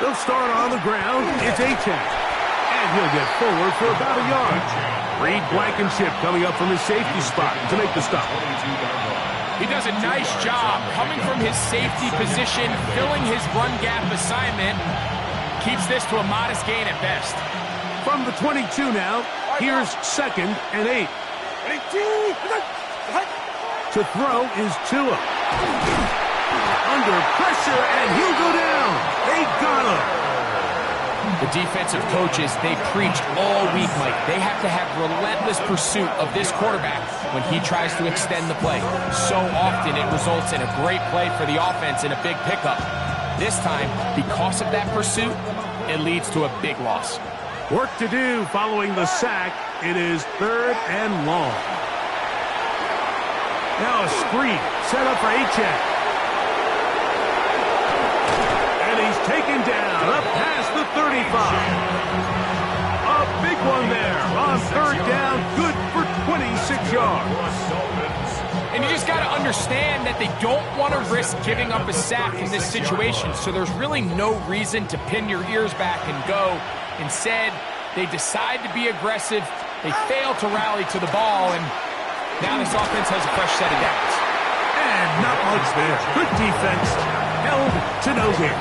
They'll start on the ground. It's Achane. And he'll get forward for about a yard. Reed Blankenship coming up from his safety spot to make the stop. He does a nice job coming from his safety position, filling his run gap assignment. Keeps this to a modest gain at best. From the 22 now, here's 2nd and 8. To throw is Tua. Under pressure, and he'll go down. They got him. The defensive coaches, they preached all week, Mike. They have to have relentless pursuit of this quarterback when he tries to extend the play. So often it results in a great play for the offense and a big pickup. This time, because of that pursuit, it leads to a big loss. Work to do following the sack. It is 3rd and long. Now a screen set up for Achane. And he's taken down up past the 35. A big one there on 3rd down. Good for 26 yards. And you just got to understand that they don't want to risk giving up a sack in this situation, so there's really no reason to pin your ears back and go. Instead, they decide to be aggressive. They fail to rally to the ball, and now this offense has a fresh set of downs. And not much there. Good defense. Held to no gain.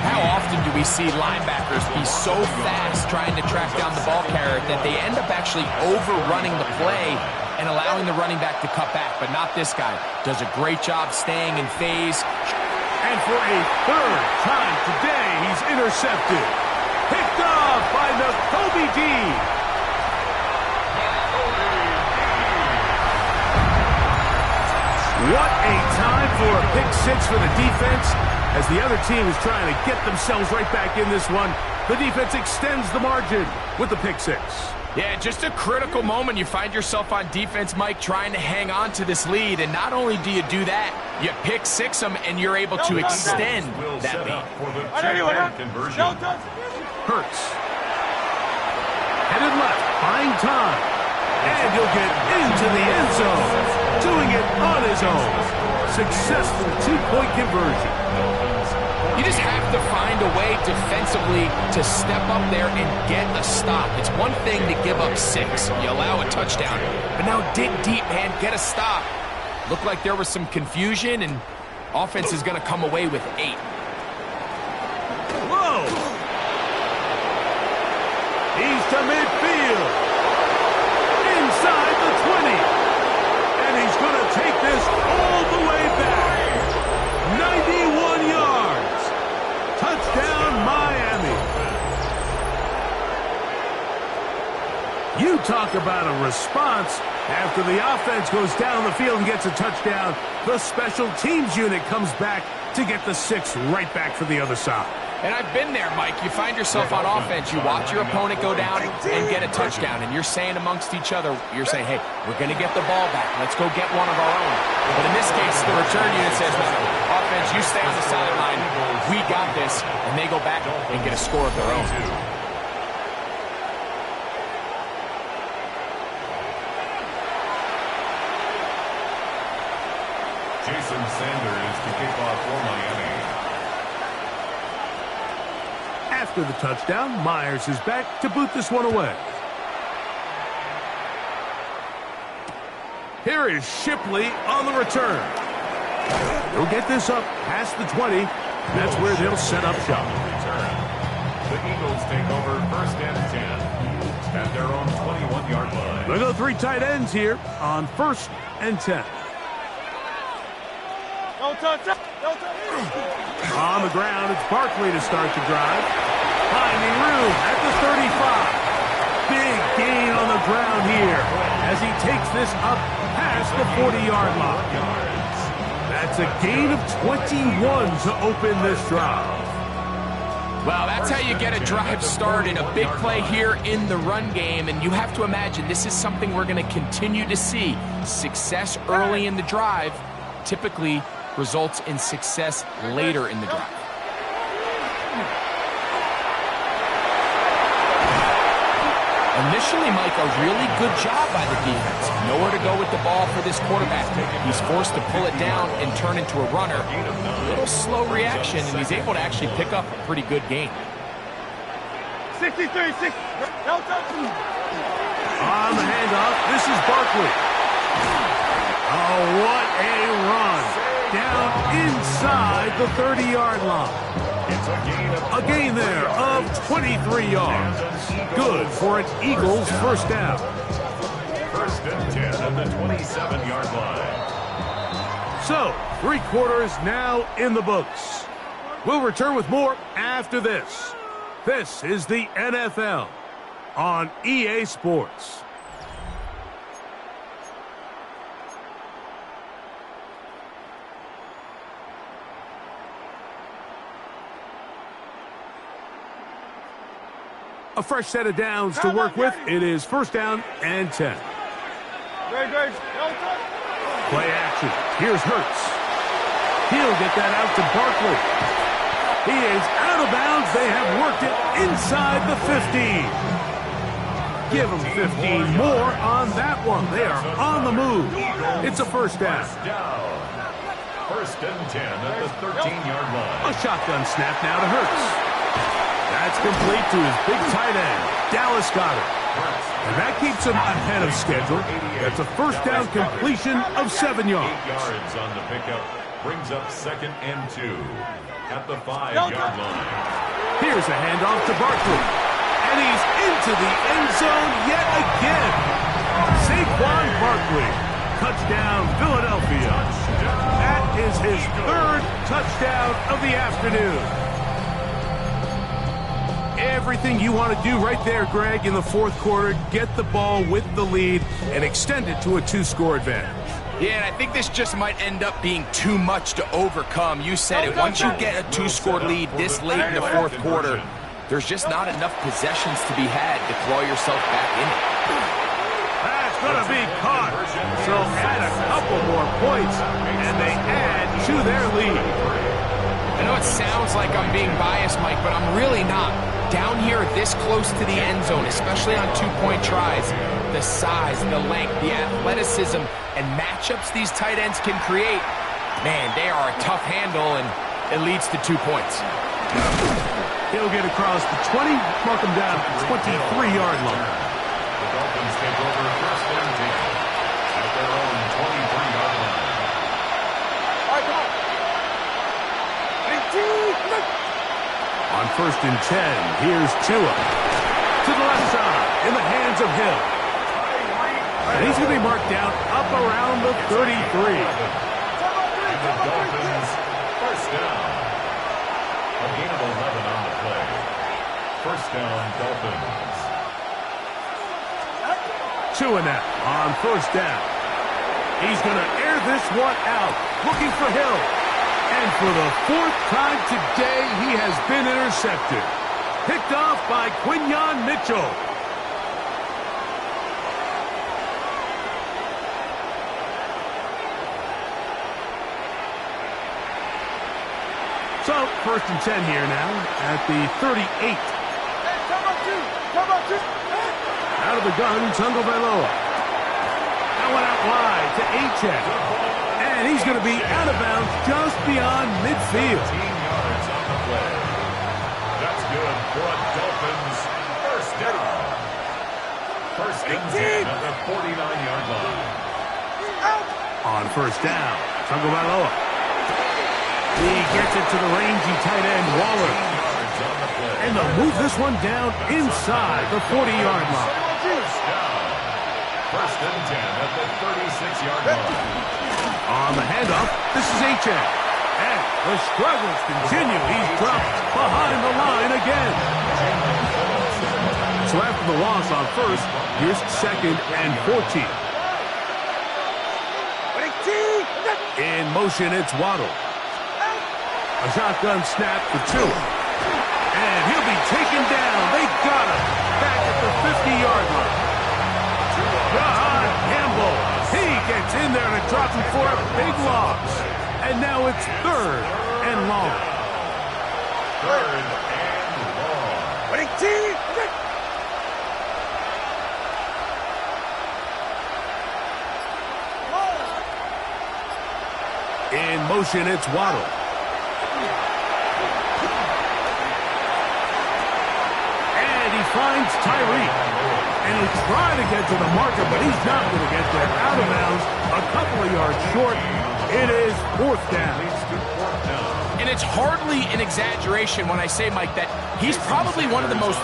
How often do we see linebackers be so fast trying to track down the ball carrier that they end up actually overrunning the play and allowing the running back to cut back? But not this guy. Does a great job staying in phase. And for a 3rd time today, he's intercepted. Picked off by Noway. What a time for a pick 6 for the defense. As the other team is trying to get themselves right back in this one, the defense extends the margin with the pick 6. Yeah, just a critical moment. You find yourself on defense, Mike, trying to hang on to this lead. And not only do you do that, you pick 6 them, and you're able to extend that lead. Hurts. Headed left, buying time. And he'll get into the end zone. Doing it on his own. Successful 2-point conversion. You just have to find a way defensively to step up there and get a stop. It's one thing to give up 6. You allow a touchdown. But now dig deep, man. Get a stop. Looked like there was some confusion, and offense is going to come away with 8. Whoa! He's to midfield. Inside the 20. And he's going to take this all the way back. 91 yards. Touchdown, Miami. You talk about a response. After the offense goes down the field and gets a touchdown, the special teams unit comes back to get the 6 right back for the other side. And I've been there, Mike. You find yourself on offense. You watch your opponent go down and get a touchdown, and you're saying amongst each other, you're saying, hey, we're going to get the ball back. Let's go get one of our own. But in this case, the return unit says, no, offense, you stay on the sideline. We got this. And they go back and get a score of their own. Jason Sanders to kick off for Miami. After the touchdown, Myers is back to boot this one away. Here is Shipley on the return. He'll get this up past the 20. That's where they'll set up shop. The Eagles take over 1st and 10 at their own 21-yard line. They'll go 3 tight ends here on 1st and 10. On the ground, it's Barkley to start the drive. Finding room at the 35. Big gain on the ground here as he takes this up past the 40-yard line. That's a gain of 21 to open this drive. Well, that's how you get a drive started. A big play here in the run game, and you have to imagine this is something we're going to continue to see. Success early in the drive typically results in success later in the drive. And this initially, Mike, a really good job by the defense. Nowhere to go with the ball for this quarterback. He's forced to pull it down and turn into a runner. A little slow reaction, and he's able to actually pick up a pretty good gain. 63, 60. On the handoff, this is Barkley. Oh, what a run. Down inside the 30-yard line. It's A gain there of 23 yards. Good for an Eagles first down. First and 10 at the 27-yard line. So, 3 quarters now in the books. We'll return with more after this. This is the NFL on EA Sports. A fresh set of downs to work with. It is first down and 10. Play action. Here's Hurts. He'll get that out to Barkley. He is out of bounds. They have worked it inside the 15. Give them 15 more on that one. They are on the move. It's a first down. First and 10 at the 13-yard line. A shotgun snap now to Hurts. That's complete to his big tight end, Dallas Goedert. And that keeps him ahead of schedule. That's a first down completion of 7 yards. 8 yards on the pickup. Brings up second and 2 at the 5-yard line. Here's a handoff to Barkley. And he's into the end zone yet again. Saquon Barkley. Touchdown, Philadelphia. That is his 3rd touchdown of the afternoon. Everything you want to do right there, Greg, in the 4th quarter. Get the ball with the lead and extend it to a 2-score advantage. Yeah, and I think this just might end up being too much to overcome. You said it. Once you get a 2-score lead this late in the 4th quarter, there's just not enough possessions to be had to claw yourself back in it. That's going to be caught. So add a couple more points, and they add to their lead. I know it sounds like I'm being biased, Mike, but I'm really not. Down here this close to the end zone, especially on 2-point tries, the size, the length, the athleticism, and matchups these tight ends can create, man, they are a tough handle, and it leads to 2 points. He'll get across the 20, mark him down at the 23-yard line. The Dolphins take over first and 10 at their own 23-yard line. On first and 10, here's Tua. To the left side, in the hands of Hill. And he's going to be marked down up around the 33. And the Dolphins first down. A gain of 11 on the play. First down, Dolphins. Tua now on first down. He's going to air this one out, looking for Hill. And for the 4th time today, he has been intercepted. Picked off by Quinyon Mitchell. So, first and 10 here now at the 38. Out of the gun, Tagovailoa. That one out wide to Achane. And he's going to be out of bounds just beyond midfield. 15 yards on the play. That's good for a Dolphins first down. First and 10 at the 49-yard line. On first down, Tagovailoa. He gets it to the rangy tight end, Waller. 15 yards on the play. And they'll move this one down inside the 40-yard line. First down. First and 10 at the 36-yard line. On the handoff, this is Achane. And the struggles continue. He's dropped behind the line again. So after the loss on first, here's second and 14. In motion, it's Waddle. A shotgun snap for Tua. And he'll be taken down. They got him back at the 50-yard line. John Campbell. He gets in there to drop him for a big loss. And now it's 3rd and long. 3rd and long. In motion, it's Waddle. And he finds Tyreek. And he'll try to get to the marker, but he's not going to get there. Out of bounds, a couple of yards short. It is 4th down. And it's hardly an exaggeration when I say, Mike, that he's probably one of the most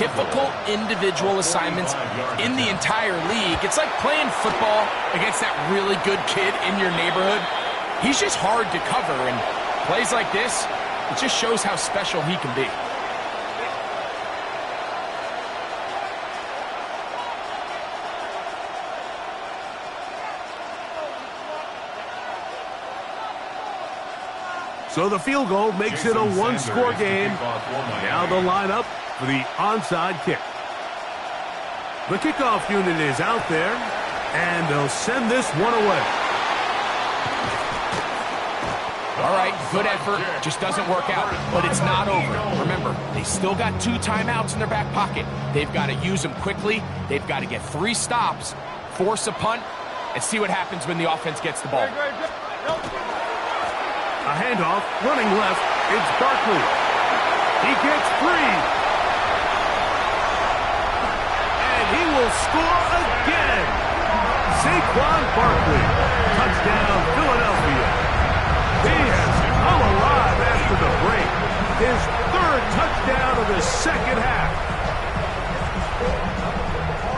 difficult individual assignments in the entire league. It's like playing football against that really good kid in your neighborhood. He's just hard to cover, and plays like this, it just shows how special he can be. So the field goal makes it a one-score game. Now the lineup for the onside kick. The kickoff unit is out there, and they'll send this one away. All right, good effort. Just doesn't work out, but it's not over. Remember, they still got 2 timeouts in their back pocket. They've got to use them quickly. They've got to get 3 stops, force a punt, and see what happens when the offense gets the ball. A handoff, running left, it's Barkley. He gets free. And he will score again. Saquon Barkley. Touchdown, Philadelphia. He has come alive after the break. His 3rd touchdown of the second half.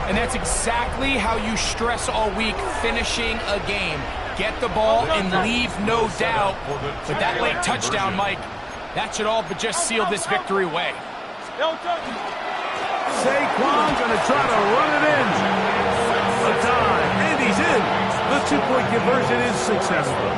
And that's exactly how you stress all week, finishing a game. Get the ball and leave no doubt. But that late touchdown, Mike, that should all but just seal this victory away. Saquon's going to try to run it in. A dive, and he's in. The 2-point conversion is successful.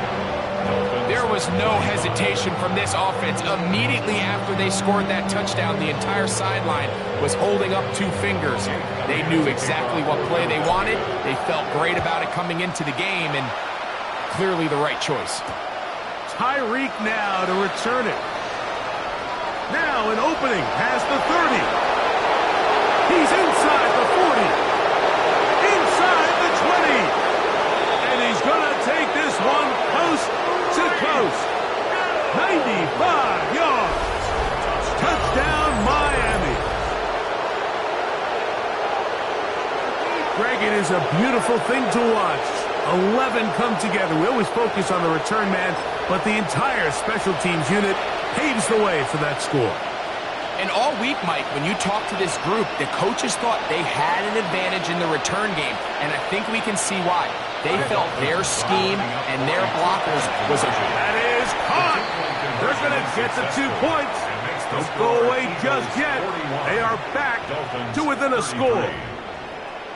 There was no hesitation from this offense. Immediately after they scored that touchdown, the entire sideline was holding up 2 fingers. They knew exactly what play they wanted. They felt great about it coming into the game, and clearly the right choice. Tyreek now to return it. Now an opening past the 30. He's inside the 40. Inside the 20. And he's going to take this one coast to coast. 95 yards. Touchdown, Miami. Greg, it is a beautiful thing to watch. 11 come together. We always focus on the return man, but the entire special teams unit paves the way for that score. And all week, Mike, when you talk to this group, the coaches thought they had an advantage in the return game, and I think we can see why. They felt their scheme and their blockers was a... That is caught. They're going to get the 2 points. Don't go away just yet. They are back to within a score.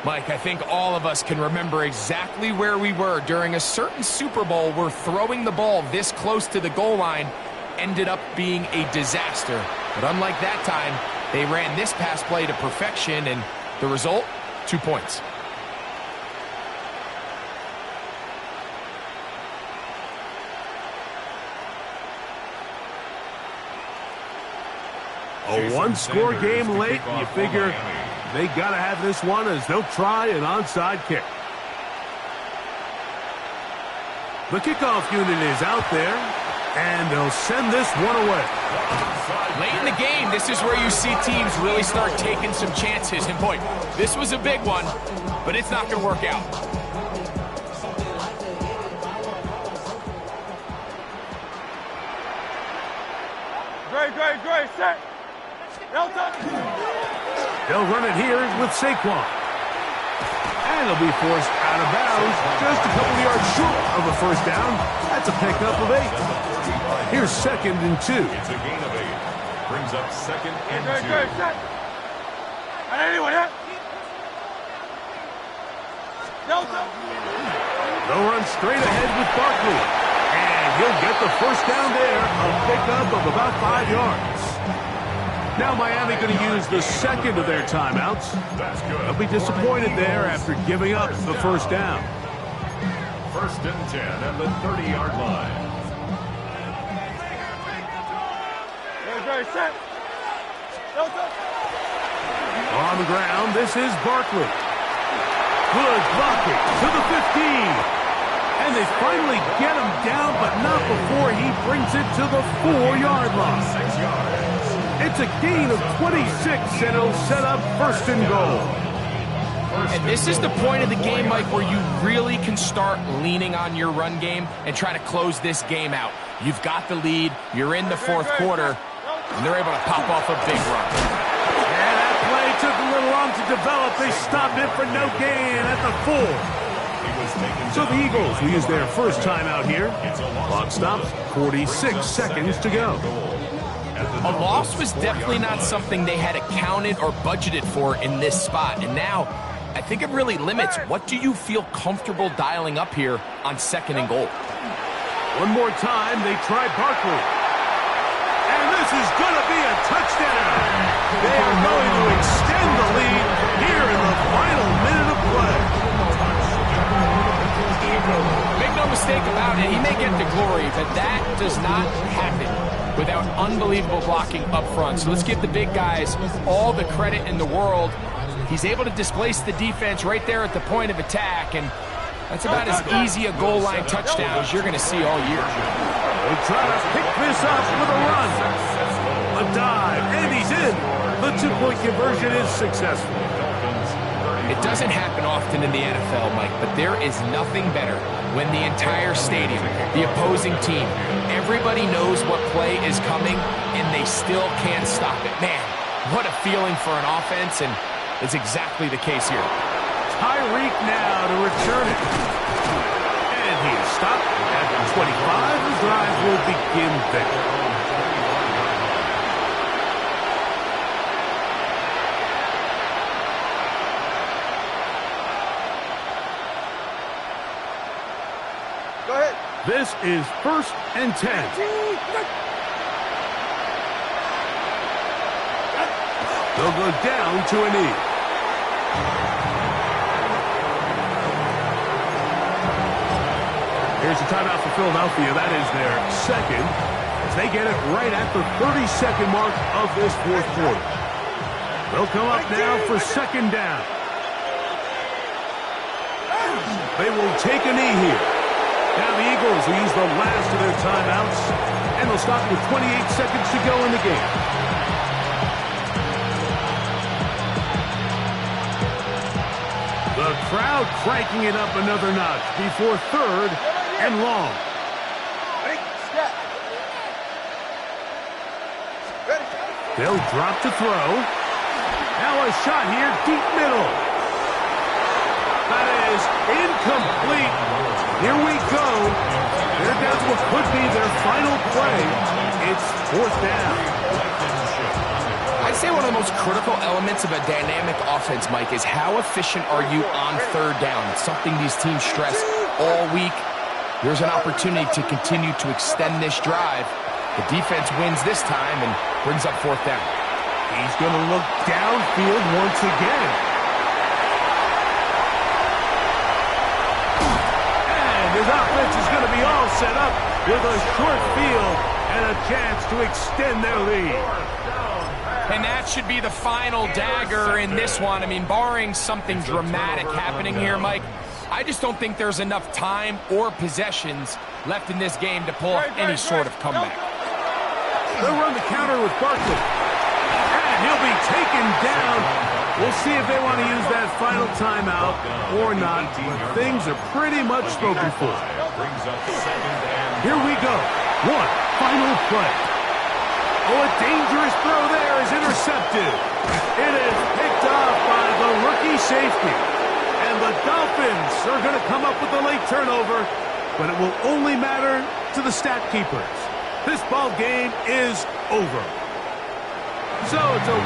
Mike, I think all of us can remember exactly where we were during a certain Super Bowl where throwing the ball this close to the goal line ended up being a disaster. But unlike that time, they ran this pass play to perfection, and the result, 2 points. A one-score game late, and you figure they got to have this one as they'll try an onside kick. The kickoff unit is out there, and they'll send this one away. Late in the game, this is where you see teams really start taking some chances. And boy, this was a big one, but it's not going to work out. Great, set. They'll run it here with Saquon. And they'll be forced out of bounds just a couple of yards short of a first down. That's a pickup of 8. Here's 2nd and 2. It's a gain of 8. Brings up 2nd and 2. Great, set. Anyone hit? They'll run straight ahead with Barkley. And he'll get the first down there, a pickup of about 5 yards. Now Miami going to use the second of their timeouts. That's good. They'll be disappointed there after giving up the first down. 1st and 10 at the 30-yard line. Great, set. On the ground, this is Barkley. Good blocking to the 15. And they finally get him down, but not before he brings it to the 4-yard line. 6 yards. It's a gain of 26, and it'll set up first and goal. And this is the point of the game, Mike, where you really can start leaning on your run game and try to close this game out. You've got the lead, you're in the fourth quarter, and they're able to pop off a big run. And that play took a little long to develop. They stopped it for no gain at the 4. So the Eagles will use their first timeout here. Clock stops, 46 seconds to go. A loss was definitely not something they had accounted or budgeted for in this spot. And now, I think it really limits what do you feel comfortable dialing up here on second and goal. One more time, they try Barkley. And this is going to be a touchdown. They are going to extend the lead here in the final minute of play. Make no mistake about it, he may get the glory, but that does not happen without unbelievable blocking up front. So let's give the big guys all the credit in the world. He's able to displace the defense right there at the point of attack, and that's about as easy a goal line touchdown as you're going to see all year. They try to pick this up with a run. A dive, and he's in. The two-point conversion is successful. It doesn't happen often in the NFL, Mike, but there is nothing better when the entire stadium, the opposing team, everybody knows what play is coming, and they still can't stop it. Man, what a feeling for an offense, and it's exactly the case here. Tyreek now to return it. And he is stopped at the 25. The drive will begin there. Go ahead. This is 1st and 10. They'll go down to a knee. Here's a timeout for Philadelphia. That is their second, as they get it right at the 30-second mark of this fourth quarter. They'll come up now for second down. They will take a knee here. Now the Eagles will use the last of their timeouts, and they'll stop with 28 seconds to go in the game. The crowd cranking it up another notch before third and long. They'll drop to throw. Now a shot here, deep middle. That is incomplete. Here we go. They're down to what could be their final play. It's fourth down. I'd say one of the most critical elements of a dynamic offense, Mike, is how efficient are you on third down? It's something these teams stress all week. There's an opportunity to continue to extend this drive. The defense wins this time and brings up fourth down. He's going to look downfield once again. And his offense is going to be all set up with a short field and a chance to extend their lead. And that should be the final dagger in this one. I mean, barring something dramatic happening here, Mike, I just don't think there's enough time or possessions left in this game to pull off any sort of comeback. They'll run the counter with Barkley. And he'll be taken down. We'll see if they want to use that final timeout or not. But things are pretty much spoken for. Here we go. One final play. Oh, a dangerous throw there is intercepted. It is picked off by the rookie safety. And the Dolphins are going to come up with a late turnover, but it will only matter to the stat keepers. This ball game is over. So it's a